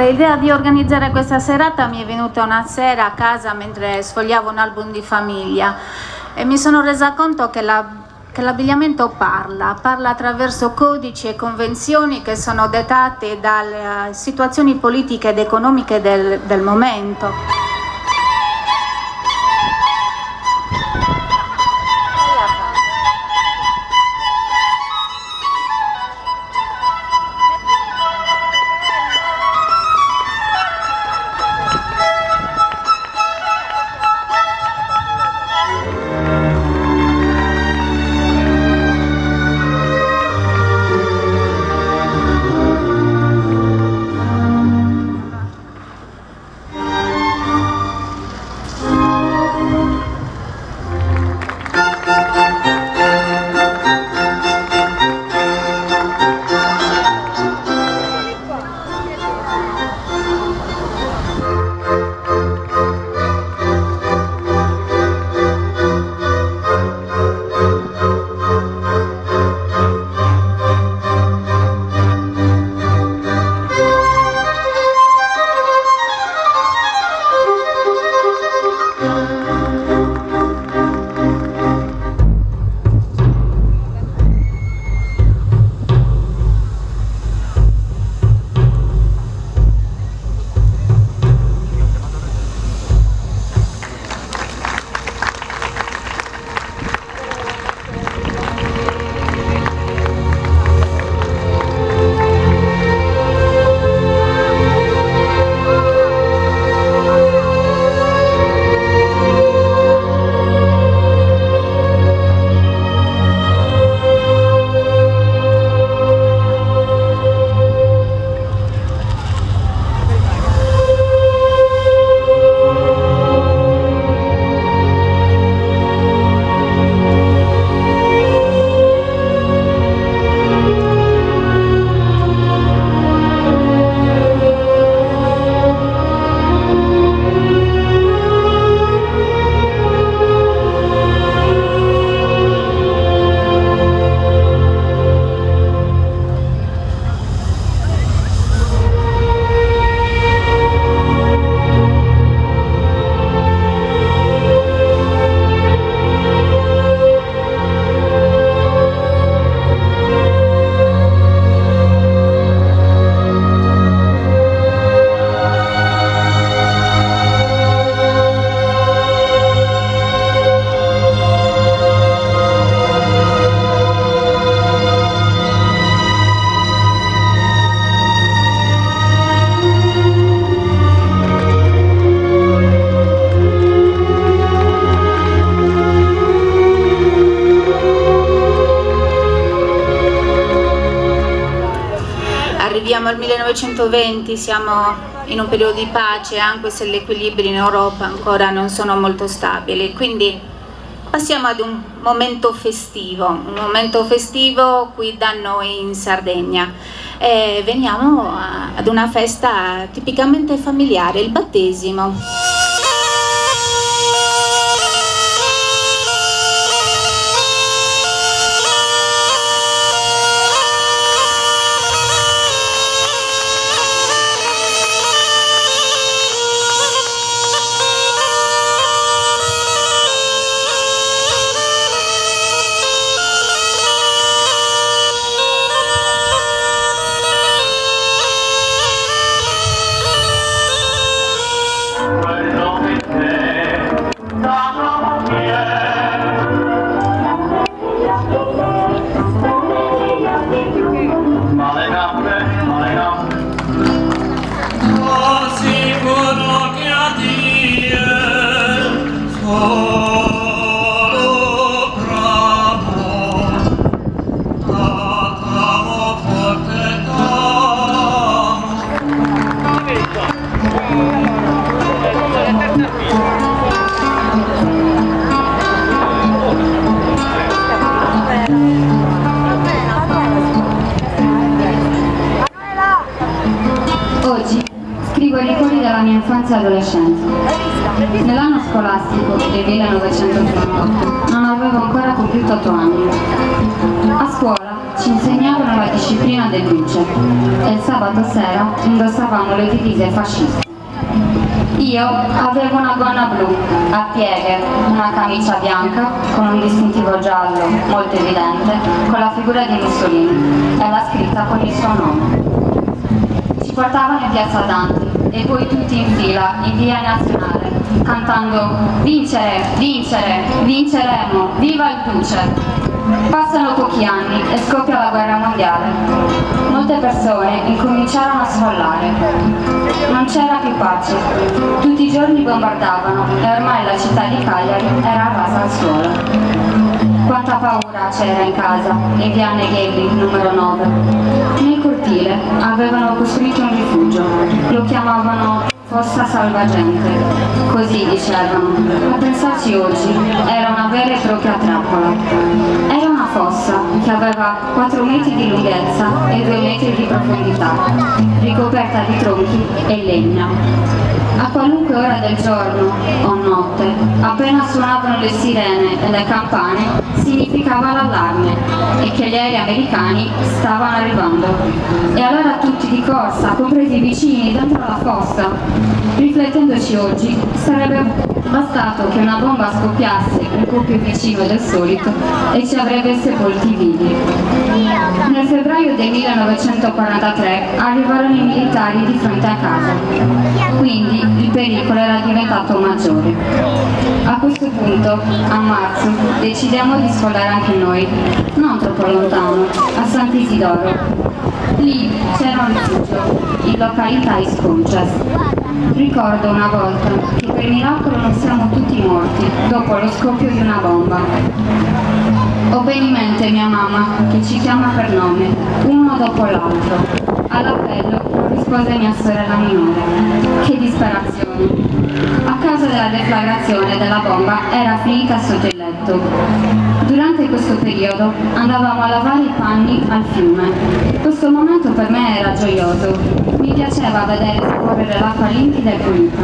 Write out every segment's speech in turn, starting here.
L'idea di organizzare questa serata mi è venuta una sera a casa mentre sfogliavo un album di famiglia e mi sono resa conto che l'abbigliamento parla attraverso codici e convenzioni che sono dettate dalle situazioni politiche ed economiche del momento. Arriviamo al 1920, siamo in un periodo di pace, anche se gli equilibri in Europa ancora non sono molto stabili, quindi passiamo ad un momento festivo qui da noi in Sardegna. Veniamo ad una festa tipicamente familiare, il battesimo. Oggi scrivo i ricordi della mia infanzia e adolescenza. Nell'anno scolastico del 1988 non avevo ancora compiuto 8 anni. A scuola ci insegnavano la disciplina del duce e il sabato sera indossavamo le divise fasciste. Io avevo una gonna blu a pieghe, una camicia bianca con un distintivo giallo molto evidente con la figura di Mussolini e la scritta con il suo nome. Ci portavano in piazza Danti e poi tutti in fila in via Nazionale cantando vincere, vincere, vinceremo, viva il duce! Passano pochi anni e scoppia la guerra mondiale. Molte persone incominciarono a sfollare. Non c'era più pace. Tutti i giorni bombardavano e ormai la città di Cagliari era rasa al suolo. Quanta paura c'era in casa, in via Neghelli, numero 9. Nel cortile avevano costruito un rifugio. Lo chiamavano Fossa Salvagente, così dicevano. A pensarci oggi, era una vera e propria trappola. Era una fossa che aveva 4 metri di lunghezza e 2 metri di profondità, ricoperta di tronchi e legna. A qualunque ora del giorno o notte, appena suonavano le sirene e le campane, significava l'allarme e che gli aerei americani stavano arrivando. E allora tutti di corsa, compresi i vicini, dentro la fossa. Riflettendoci oggi, sarebbe bastato che una bomba scoppiasse un po' più vicino del solito e ci avrebbe sepolti vivi. Nel febbraio del 1943 arrivarono i militari di fronte a casa, quindi il pericolo era diventato maggiore. A questo punto, a marzo, decidemmo di sfollare anche noi, non troppo lontano, a Sant'Isidoro. Lì c'era un rifugio, in località Isconces. Ricordo una volta che per miracolo non siamo tutti morti dopo lo scoppio di una bomba. Ho ben in mente mia mamma che ci chiama per nome, uno dopo l'altro. All'appello non rispose mia sorella minore. Che disperazione! A causa della deflagrazione della bomba era finita sotto il letto. Durante questo periodo andavamo a lavare i panni al fiume. Questo momento per me era gioioso. Mi piaceva vedere scorrere l'acqua limpida e pulita.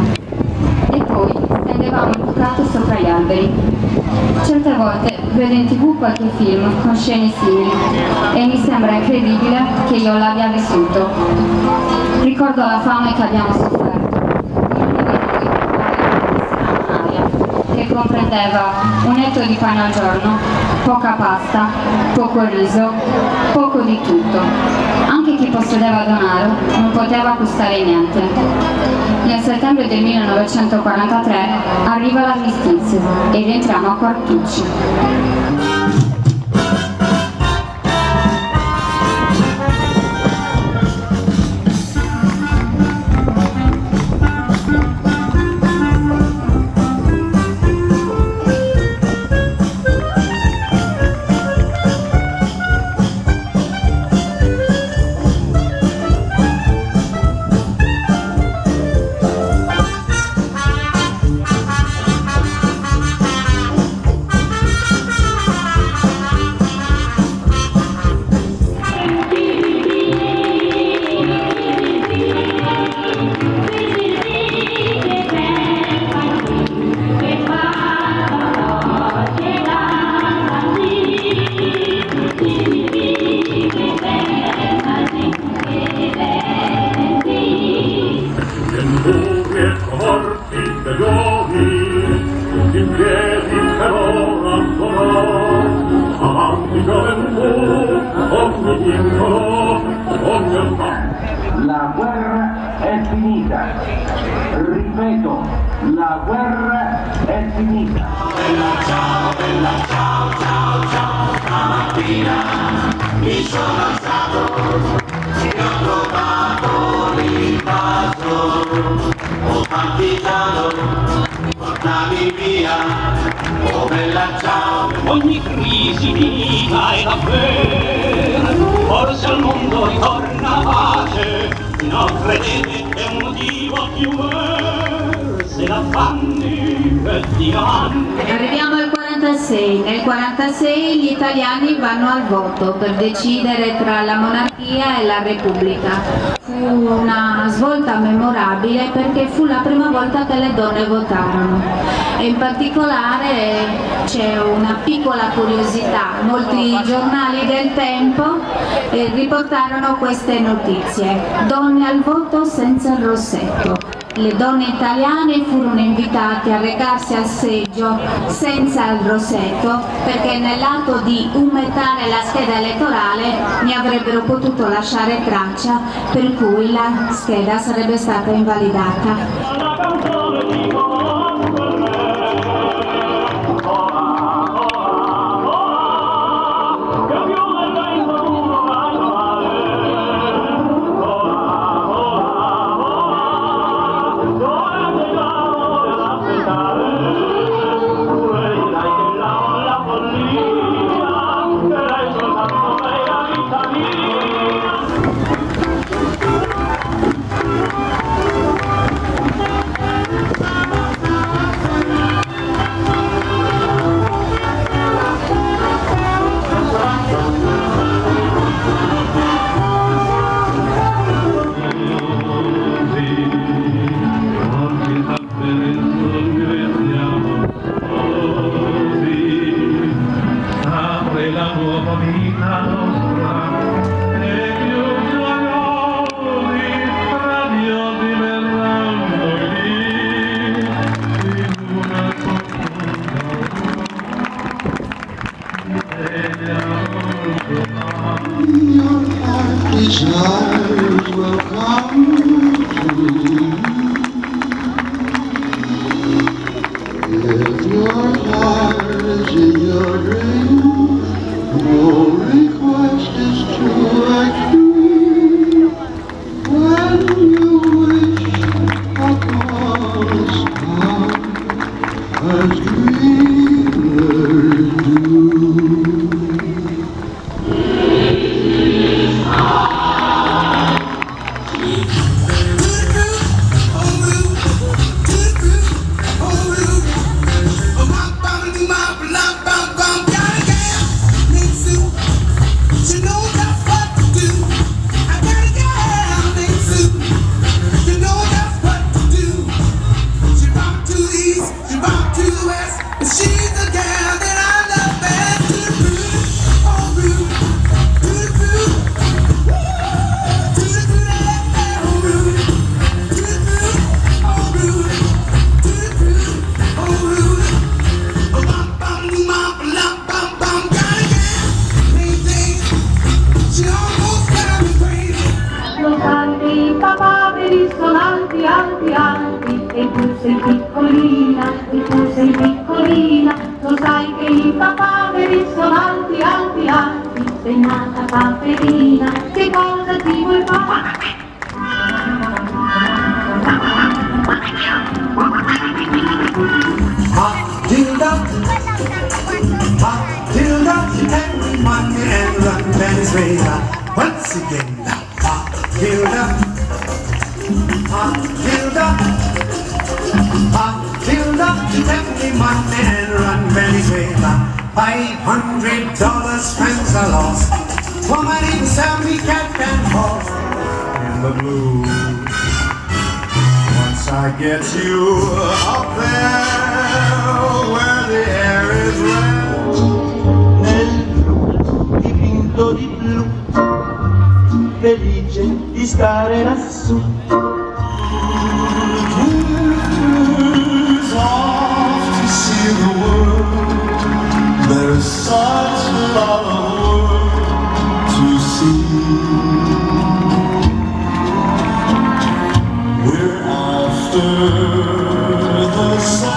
E poi stendevamo il bucato sopra gli alberi. Certe volte vedo in TV qualche film con scene simili e mi sembra incredibile che io l'abbia vissuto. Ricordo la fame che abbiamo sofferto. Che comprendeva un etto di pane al giorno, poca pasta, poco riso, poco di tutto. Anche chi possedeva denaro non poteva acquistare niente. Nel settembre del 1943 arriva l'armistizio e rientriamo a Quartucci. La guerra è finita. Ripeto, la guerra è finita. Bella ciao, ciao, ciao. Stamattina mi sono alzato e ho trovato l'invaso. Oh partigiano, portami via. Oh bella ciao. Ogni crisi finita è davvero, forse al mondo ritorna pace. Non credete che un motivo più è, se l'affanni e diamante. Arriviamo al 40 46. Nel 46 gli italiani vanno al voto per decidere tra la monarchia e la repubblica. Fu una svolta memorabile perché fu la prima volta che le donne votarono e in particolare c'è una piccola curiosità: molti giornali del tempo riportarono queste notizie: donne al voto senza il rossetto. Le donne italiane furono invitate a recarsi al seggio senza il rossetto perché nell'atto di umettare la scheda elettorale ne avrebbero potuto lasciare traccia, per cui la scheda sarebbe stata invalidata. Desires will come true if your heart is in your dream. No request is too extreme when you wish upon a star as dreamers do. E tu sei piccolina, e tu sei piccolina, lo sai che i papaveri sono alti, alti, alti. Sei nata paperina, che cosa ti vuoi fare? Matilda, every Monday and run Venezuela. Once again now, Matilda, every Monday and run Venezuela. $500 spends are lost. Woman in Sammy cat and horse in the blue. Once I get you up there where the air is red. Nel blu, dipinto di blu, felice di stare lassù. Who's off to see the world? There's such a lot of world to see. We're after the sun.